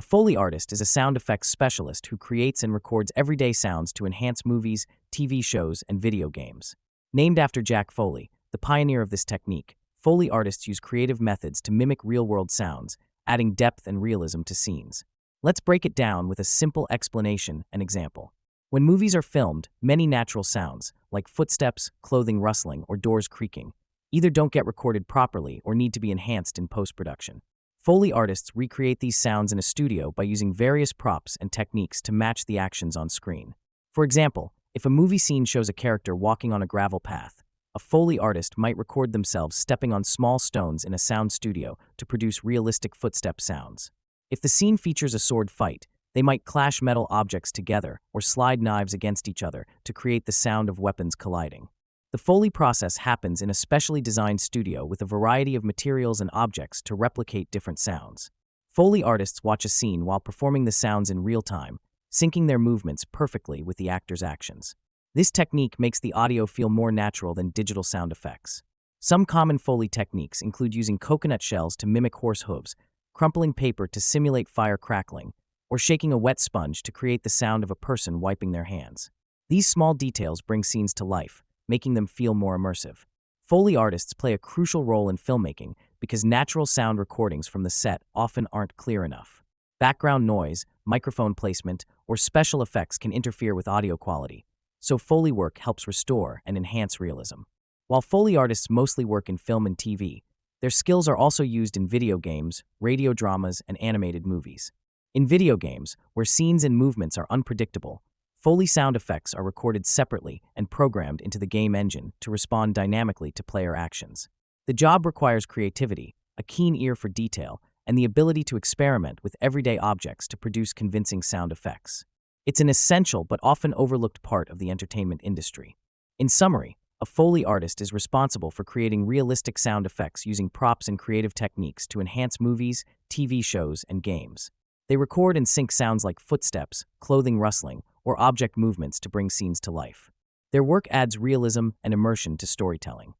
A Foley artist is a sound effects specialist who creates and records everyday sounds to enhance movies, TV shows, and video games. Named after Jack Foley, the pioneer of this technique, Foley artists use creative methods to mimic real-world sounds, adding depth and realism to scenes. Let's break it down with a simple explanation and example. When movies are filmed, many natural sounds, like footsteps, clothing rustling, or doors creaking, either don't get recorded properly or need to be enhanced in post-production. Foley artists recreate these sounds in a studio by using various props and techniques to match the actions on screen. For example, if a movie scene shows a character walking on a gravel path, a Foley artist might record themselves stepping on small stones in a sound studio to produce realistic footstep sounds. If the scene features a sword fight, they might clash metal objects together or slide knives against each other to create the sound of weapons colliding. The Foley process happens in a specially designed studio with a variety of materials and objects to replicate different sounds. Foley artists watch a scene while performing the sounds in real time, syncing their movements perfectly with the actor's actions. This technique makes the audio feel more natural than digital sound effects. Some common Foley techniques include using coconut shells to mimic horse hooves, crumpling paper to simulate fire crackling, or shaking a wet sponge to create the sound of a person wiping their hands. These small details bring scenes to life, making them feel more immersive. Foley artists play a crucial role in filmmaking because natural sound recordings from the set often aren't clear enough. Background noise, microphone placement, or special effects can interfere with audio quality, so Foley work helps restore and enhance realism. While Foley artists mostly work in film and TV, their skills are also used in video games, radio dramas, and animated movies. In video games, where scenes and movements are unpredictable, Foley sound effects are recorded separately and programmed into the game engine to respond dynamically to player actions. The job requires creativity, a keen ear for detail, and the ability to experiment with everyday objects to produce convincing sound effects. It's an essential but often overlooked part of the entertainment industry. In summary, a Foley artist is responsible for creating realistic sound effects using props and creative techniques to enhance movies, TV shows, and games. They record and sync sounds like footsteps, clothing rustling, or object movements to bring scenes to life. Their work adds realism and immersion to storytelling.